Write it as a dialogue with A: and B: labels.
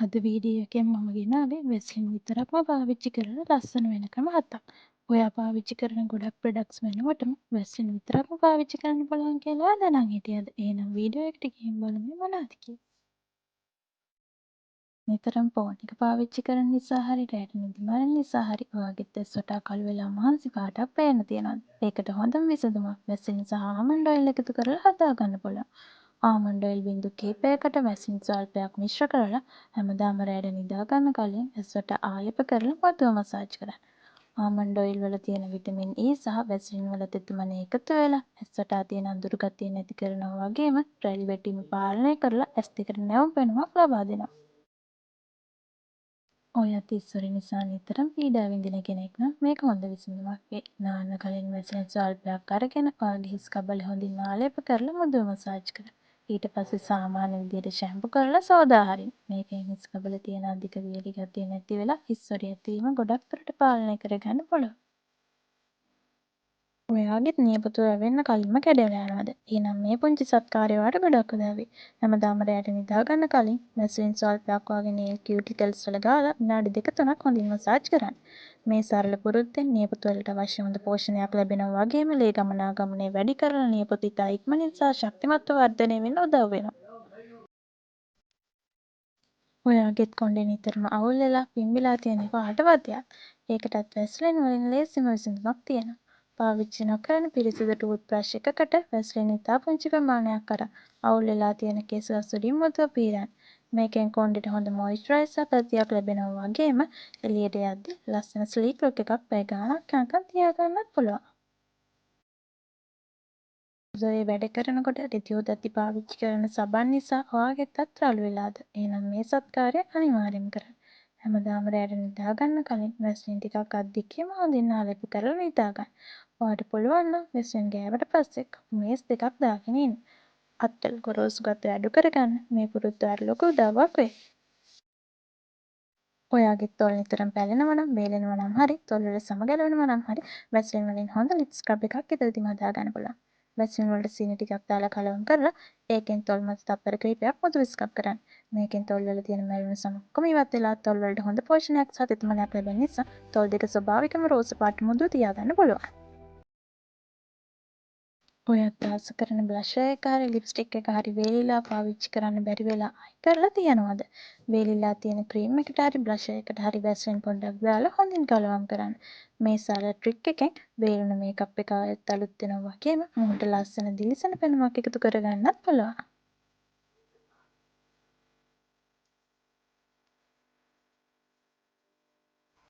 A: අද වීඩියෝ එකෙන් මම ගෙනාවේ වෙස්ලින් විතරක්ම පාවිච්චි කරන ලස්සන වෙන ක්‍රම 7ක්. ඔයා පාවිච්චි කරන ගොඩක් ප්‍රොඩක්ට්ස් වෙනුවටම වෙස්ලින් විතරක්ම පාවිච්චි කරන්න පුළුවන් කියලා ඔයා දැනන් හිටියද? එහෙනම් වීඩියෝ එකට ගිහින් බලමු මොනවද කියලා. නිතරම ෆෝන් එක පාවිච්චි කරන නිසා හරි රැට නිදි මරන නිසා හරි ඔයාගේ ඇස් වටා කළු වෙලා මහන්සි පාටක් පේන්න තියෙනවා. ඒකට හොඳම විසඳුමක් වෙස්ලින් සහ ආමන්ඩ් ඔයිල් එකතු කරලා හදා ගන්න පුළුවන්. ආමන්ඩ් ඔයිල් බිංදු කිහිපයකට වැසින් ස්වල්පයක් මිශ්‍ර කරලා හැමදාම රැට නිදා ගන්න කලින් ඇස්වට ආලේප කරලා මතුව මසාජ් කරන්න. ආමන්ඩ් ඔයිල් වල තියෙන විටමින් E සහ වැසිලින් වල තෙතමන එකතු වෙලා ඇස් වටා තියෙන අඳුරු ගතිය නැති කරනවා වගේම රැලි වැටීම පාලනය කරලා ඇස් දෙකට නැවුම් පෙනුමක් ලබා දෙනවා. ඔයත් ඉස්සර නිසා නිතරම පීඩා විඳින කෙනෙක් නම් මේක හොඳ විසඳුමක් වෙයි. නාන්න කලින් වැසිලින් ස්වල්පයක් අරගෙන ඔයාගේ හිස් කබල හොඳින් ආලේප කරලා මෘදුව මසාජ් කරන්න. ඊට පස්සේ සාමාන්‍ය විදිහට ෂැම්පු කරලා සෝදා හරින්න. මේකෙන් හිස් කබල තියෙන අධික වියලි ගතිය නැති වෙලා හිස් සොරිය ඇතිවීම ගොඩක් දුරට පාලනය කරගන්න පුළුවන්. ඔයාගෙත් නියපොතු වැවෙන්න කලින්ම කැඩලා යනවද? එහෙනම් මේ පුංචි සත්කාරය ඔයාට ගොඩක් උදව් වෙයි. හැමදාම රැට නිදා ගන්න කලින් වැසිලින් ස්වල්පයක් ඔයාගේ නේල් කියුටිකල්ස් වල ගාලා විනාඩි 2-3ක් හොඳින් මසාජ් කරන්න. මේ සරල පුරුද්දෙන් නියපොතු වලට අවශ්‍ය හොඳ පෝෂණයක් ලැබෙනවා වගේම ලේ ගමනාගමනය වැඩි කරලා නියපොතු ඉතා ඉක්මනින් සහ ශක්තිමත්ව වර්ධනය වෙන්න උදව් වෙනවා. ඔයාගෙත් කොණ්ඩේ නිතරම අවුල් වෙලා පිම්බිලා තියෙන එක ඔයාට වදයක්. ඒකටත් වැස්ලින් වලින් ලේසිම විසඳුමක් තියෙනවා. පාවිච්චි නොකරන පිරිසිදු ටූත් බ්‍රෂ් එකකට වැස්ලින් ඉතා පුංචි ප්‍රමාණයක් අරන් අවුල් වෙලා තියෙන කෙස් අසුරින් මතුව පීරන්න. මේකෙන් කොණ්ඩෙට හොඳ මොයිස්චරයිසර් ගතියක් ලැබෙනවා වගේම එළියට යද්දී ලස්සන ස්ලීක් ලුක් එකක් පැය ගාණක් යනකම් තියාගන්නත් පුළුවන්. ඔය වැඩ කරනකොට රිදි හොදද්දි පාවිච්චි කරන සබන් නිසා ඔයාගේ අත් රළු වෙලාද? එහෙනම් මේ සත්කාරය අනිවාර්යෙන් කරන්න. හැමදාම රැට නිදා ගන්න කලින් වැස්ලින් ටිකක් අත් දෙකේම හොඳින් ආලේප කරලා නිදා ගන්න. ඔයාට පුළුවන් නම් වැස්ලින් ගෑවට පස්සේ කපු මේස් දෙකක් දාගෙන ඉන්න. අත්වල ගොරෝසු ගතිය අඩු කරගන්න මේ පුරුද්ද ඔයාට ලොකු උදව්වක් වෙයි. ඔයාගේ තොල් නිතරම පැලෙනවා නම්, වේලෙනවා නම් හරි, තොල් වල සම ගැලවෙනවා නම් හරි වැස්ලින් වලින් හොඳ ලිප් ස්ක්‍රබ් එකක් ඉදලදීම හදා ගන්න පුළුවන්. වැස්ලින් වලට සීනි ටිකක් දාලා කලවම් කරලා ඒකෙන් තොල් මත තප්පර කිහිපයක් මෘදුව ස්ක්‍රබ් කරන්න. මේකෙන් තොල් වල තියෙන මැලුණු සම ඔක්කොම ඉවත් වෙලා තොල් වලට හොඳ පෝෂණයක් සහ තෙතමනයක් ලැබෙන නිසා තොල් දෙක ස්වභාවිකම රෝස පාට මෘදුව තියාගන්න පුළුවන්. ඔයත් ආස කරන බ්ලෂර් එක හරි ලිප්ස්ටික් එක හරි වේලිලා පාවිච්චි කරන්න බැරි වෙලා අයින් කරලා තියනවද? වේලිලා තියෙන ක්‍රීම් එකට හරි බ්ලෂර් එකට හරි වැස්ලින් පොඩ්ඩක් දාලා හොඳින් කලවම් කරන්න. මේ සරල ට්‍රික් එකෙන් වේලුණ මේකප් එක ආයෙත් අලුත් වෙනවා වගේම මුහුණට ලස්සන දිලිසෙන පෙනුමක් එකතු කරගන්නත් පුළුවන්.